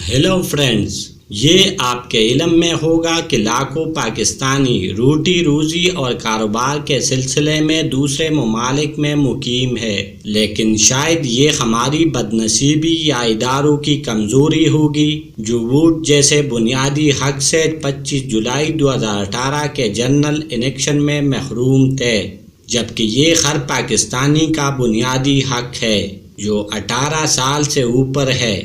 Hello friends, یہ آپ کے علم میں ہوگا کہ لاکھوں پاکستانی روٹی روزی اور کاروبار کے سلسلے میں دوسرے ممالک میں مقیم ہے، لیکن شاید یہ ہماری بدنصیبی یا اداروں کی کمزوری ہوگی جو ووٹ جیسے بنیادی حق سے 25 جولائی 2018 کے جنرل الیکشن میں محروم تھے، جبکہ یہ ہر پاکستانی کا بنیادی حق ہے جو 18 سال سے اوپر ہے۔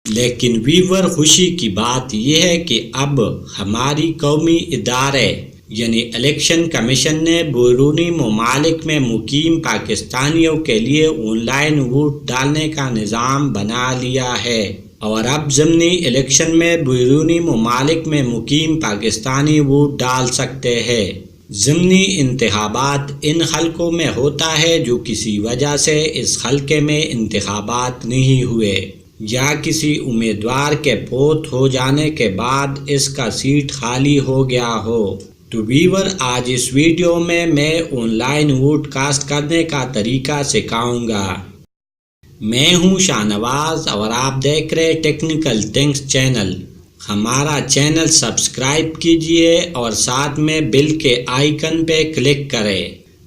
لیکن ویور، خوشی کی بات یہ ہے کہ اب ہماری قومی ادارے یعنی الیکشن کمیشن نے بیرونی ممالک میں مقیم پاکستانیوں کے لیے آن لائن ووٹ ڈالنے کا نظام بنا لیا ہے، اور اب ضمنی الیکشن میں بیرونی ممالک میں مقیم پاکستانی ووٹ ڈال سکتے ہیں۔ ضمنی انتخابات ان حلقوں میں ہوتا ہے جو کسی وجہ سے اس حلقے میں انتخابات نہیں ہوئے، یا کسی امیدوار کے فوت ہو جانے کے بعد اس کا سیٹ خالی ہو گیا ہو۔ تو ویور، آج اس ویڈیو میں آن لائن ووٹ کاسٹ کرنے کا طریقہ سکھاؤں گا۔ میں ہوں شاہ نواز اور آپ دیکھ رہے ٹیکنیکل تھنگس چینل۔ ہمارا چینل سبسکرائب کیجئے اور ساتھ میں بیل کے آئیکن پہ کلک کریں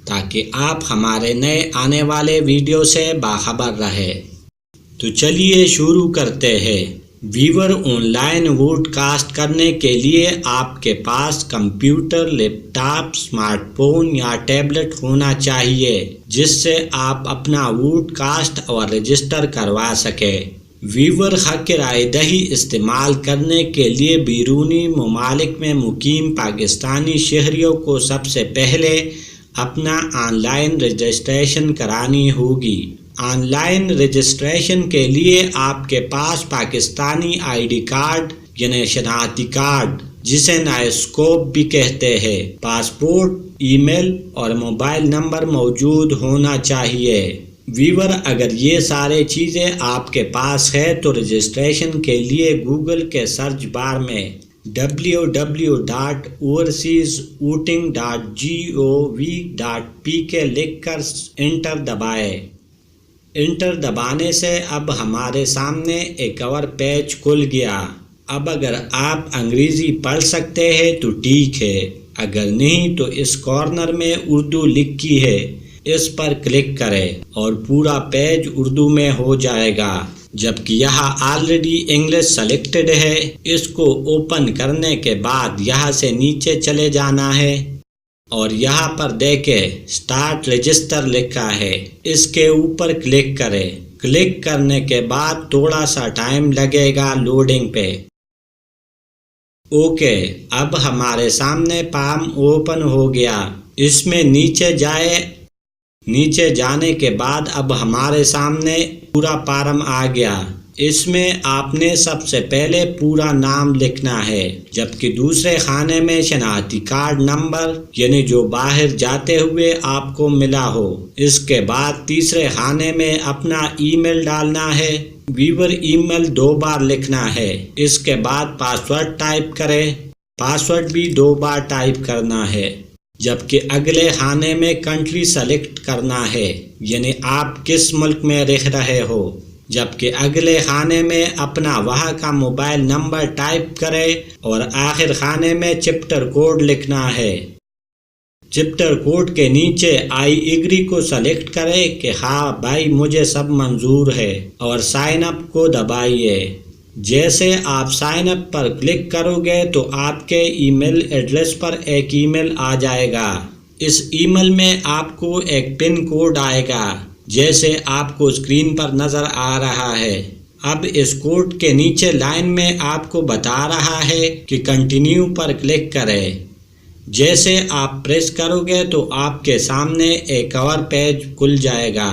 تاکہ آپ ہمارے نئے آنے والے ویڈیو سے باخبر رہے۔ تو چلیے شروع کرتے ہیں۔ ویور، آن لائن ووٹ کاسٹ کرنے کے لیے آپ کے پاس کمپیوٹر، لیپ ٹاپ، اسمارٹ فون یا ٹیبلٹ ہونا چاہیے جس سے آپ اپنا ووٹ کاسٹ اور رجسٹر کروا سکیں۔ ویور، حق رائے دہی استعمال کرنے کے لیے بیرونی ممالک میں مقیم پاکستانی شہریوں کو سب سے پہلے اپنا آن لائن رجسٹریشن کرانی ہوگی۔ آن لائن رجسٹریشن کے لیے آپ کے پاس پاکستانی آئی ڈی کارڈ یعنی شناختی کارڈ، جسے نائسکوپ بھی کہتے ہیں، پاسپورٹ، ای میل اور موبائل نمبر موجود ہونا چاہیے۔ ویور، اگر یہ سارے چیزیں آپ کے پاس ہے تو رجسٹریشن کے لیے گوگل کے سرچ بار میں www.overseasvoting.gov.pk لکھ کر انٹر دبائیں۔ انٹر دبانے سے اب ہمارے سامنے ایک اور پیج کھل گیا۔ اب اگر آپ انگریزی پڑھ سکتے ہیں تو ٹھیک ہے، اگر نہیں تو اس کارنر میں اردو لکھی ہے، اس پر کلک کریں اور پورا پیج اردو میں ہو جائے گا، جبکہ یہاں آلریڈی انگلش سلیکٹڈ ہے۔ اس کو اوپن کرنے کے بعد یہاں سے نیچے چلے جانا ہے اور یہاں پر دیکھیں سٹارٹ رجسٹر لکھا ہے، اس کے اوپر کلک کریں۔ کلک کرنے کے بعد تھوڑا سا ٹائم لگے گا لوڈنگ پہ۔ اوکے، اب ہمارے سامنے فارم اوپن ہو گیا۔ اس میں نیچے جائے، نیچے جانے کے بعد اب ہمارے سامنے پورا فارم آ گیا۔ اس میں آپ نے سب سے پہلے پورا نام لکھنا ہے، جبکہ دوسرے خانے میں شناختی کارڈ نمبر یعنی جو باہر جاتے ہوئے آپ کو ملا ہو۔ اس کے بعد تیسرے خانے میں اپنا ای میل ڈالنا ہے۔ ویور، ای میل 2 بار لکھنا ہے۔ اس کے بعد پاسورڈ ٹائپ کریں، پاسورڈ بھی 2 بار ٹائپ کرنا ہے، جبکہ اگلے خانے میں کنٹری سلیکٹ کرنا ہے یعنی آپ کس ملک میں رہ رہے ہو، جبکہ اگلے خانے میں اپنا وہاں کا موبائل نمبر ٹائپ کریں اور آخر خانے میں چیپٹر کوڈ لکھنا ہے۔ چیپٹر کوڈ کے نیچے آئی ایگری کو سلیکٹ کریں کہ ہاں بھائی مجھے سب منظور ہے، اور سائن اپ کو دبائیے۔ جیسے آپ سائن اپ پر کلک کرو گے تو آپ کے ای میل ایڈریس پر ایک ای میل آ جائے گا۔ اس ای میل میں آپ کو ایک پن کوڈ آئے گا جیسے آپ کو اسکرین پر نظر آ رہا ہے۔ اب اس کوڈ کے نیچے لائن میں آپ کو بتا رہا ہے کہ کنٹینیو پر کلک کریں۔ جیسے آپ پریس کرو گے تو آپ کے سامنے ایک اور پیج کھل جائے گا۔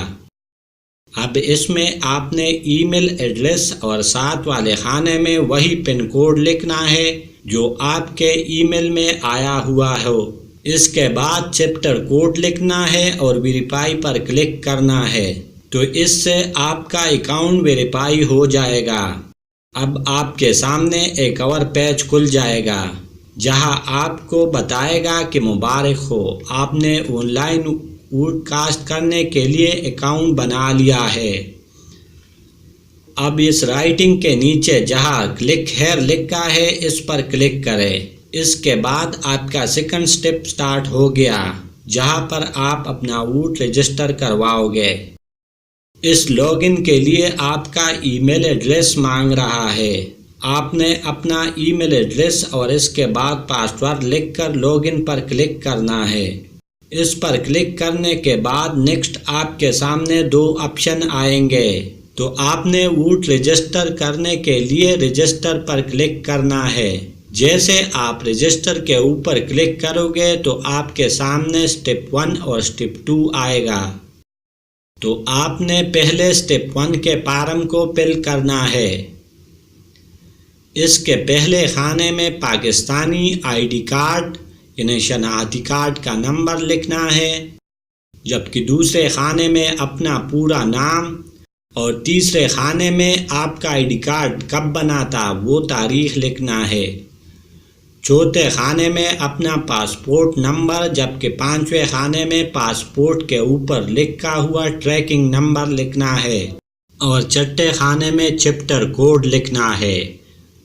اب اس میں آپ نے ای میل ایڈریس اور ساتھ والے خانے میں وہی پن کوڈ لکھنا ہے جو آپ کے ای میل میں آیا ہوا ہو۔ اس کے بعد چیپٹر کوڈ لکھنا ہے اور ویریفائی پر کلک کرنا ہے، تو اس سے آپ کا اکاؤنٹ ویریفائی ہو جائے گا۔ اب آپ کے سامنے ایک اور پیج کھل جائے گا جہاں آپ کو بتائے گا کہ مبارک ہو، آپ نے آن لائن ووٹ کاسٹ کرنے کے لیے اکاؤنٹ بنا لیا ہے۔ اب اس رائٹنگ کے نیچے جہاں کلک ہیئر لکھا ہے اس پر کلک کریں۔ اس کے بعد آپ کا سیکنڈ سٹیپ سٹارٹ ہو گیا، جہاں پر آپ اپنا ووٹ رجسٹر کرواؤ گے۔ اس لاگ ان کے لیے آپ کا ای میل ایڈریس مانگ رہا ہے۔ آپ نے اپنا ای میل ایڈریس اور اس کے بعد پاسورڈ لکھ کر لاگ ان پر کلک کرنا ہے۔ اس پر کلک کرنے کے بعد نیکسٹ آپ کے سامنے 2 آپشن آئیں گے، تو آپ نے ووٹ رجسٹر کرنے کے لیے رجسٹر پر کلک کرنا ہے۔ جیسے آپ رجسٹر کے اوپر کلک کرو گے تو آپ کے سامنے سٹیپ 1 اور سٹیپ 2 آئے گا۔ تو آپ نے پہلے سٹیپ 1 کے فارم کو فل کرنا ہے۔ اس کے پہلے خانے میں پاکستانی آئی ڈی کارڈ یعنی شناختی کارڈ کا نمبر لکھنا ہے، جبکہ دوسرے خانے میں اپنا پورا نام اور تیسرے خانے میں آپ کا آئی ڈی کارڈ کب بنا تھا وہ تاریخ لکھنا ہے۔ چوتھے خانے میں اپنا پاسپورٹ نمبر، جبکہ 5ویں خانے میں پاسپورٹ کے اوپر لکھا ہوا ٹریکنگ نمبر لکھنا ہے، اور چھٹے خانے میں چیپٹر کوڈ لکھنا ہے،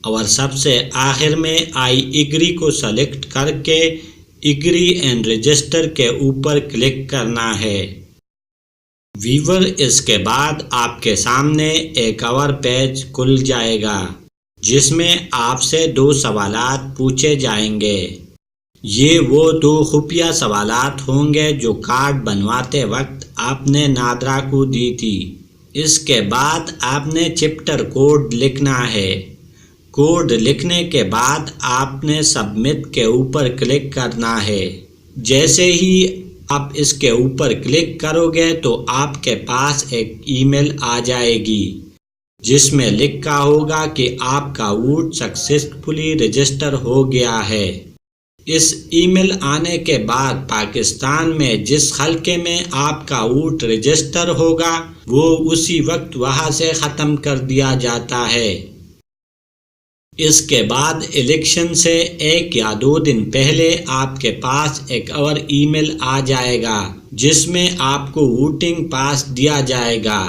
اور سب سے آخر میں آئی ایگری کو سلیکٹ کر کے ایگری اینڈ رجسٹر کے اوپر کلک کرنا ہے۔ ویور اس کے بعد آپ کے سامنے ایک اور پیج کھل جائے گا، جس میں آپ سے 2 سوالات پوچھے جائیں گے۔ یہ وہ 2 خفیہ سوالات ہوں گے جو کارڈ بنواتے وقت آپ نے نادرا کو دی تھی۔ اس کے بعد آپ نے چیپٹر کوڈ لکھنا ہے۔ کوڈ لکھنے کے بعد آپ نے سبمٹ کے اوپر کلک کرنا ہے۔ جیسے ہی آپ اس کے اوپر کلک کرو گے تو آپ کے پاس ایک ای میل آ جائے گی، جس میں لکھا ہوگا کہ آپ کا ووٹ سکسیسفلی رجسٹر ہو گیا ہے۔ اس ای میل آنے کے بعد پاکستان میں جس حلقے میں آپ کا ووٹ رجسٹر ہوگا وہ اسی وقت وہاں سے ختم کر دیا جاتا ہے۔ اس کے بعد الیکشن سے 1 یا 2 دن پہلے آپ کے پاس ایک اور ای میل آ جائے گا، جس میں آپ کو ووٹنگ پاس دیا جائے گا،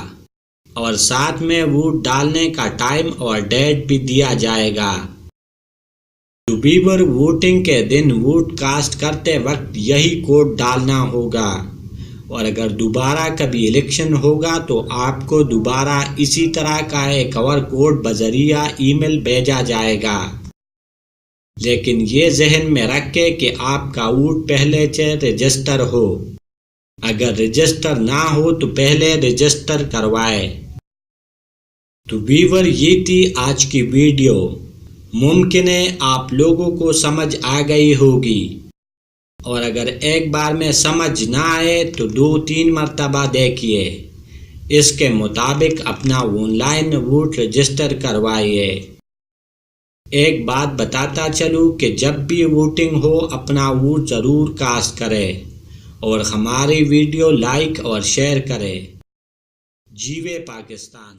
اور ساتھ میں ووٹ ڈالنے کا ٹائم اور ڈیٹ بھی دیا جائے گا۔ ویور ووٹنگ کے دن ووٹ کاسٹ کرتے وقت یہی کوڈ ڈالنا ہوگا، اور اگر دوبارہ کبھی الیکشن ہوگا تو آپ کو دوبارہ اسی طرح کا ایک اور کوڈ بذریعہ ای میل بھیجا جائے گا۔ لیکن یہ ذہن میں رکھیں کہ آپ کا ووٹ پہلے سے رجسٹر ہو۔ اگر رجسٹر نہ ہو تو پہلے رجسٹر کروائے۔ تو ویور یہ تھی آج کی ویڈیو۔ ممکن ہے آپ لوگوں کو سمجھ آ گئی ہوگی، اور اگر ایک بار میں سمجھ نہ آئے تو 2-3 مرتبہ دیکھیے۔ اس کے مطابق اپنا آن لائن ووٹ رجسٹر کروائیے۔ ایک بات بتاتا چلوں کہ جب بھی ووٹنگ ہو اپنا ووٹ ضرور کاسٹ کرے، اور ہماری ویڈیو لائک اور شیئر کرے۔ جیوے پاکستان۔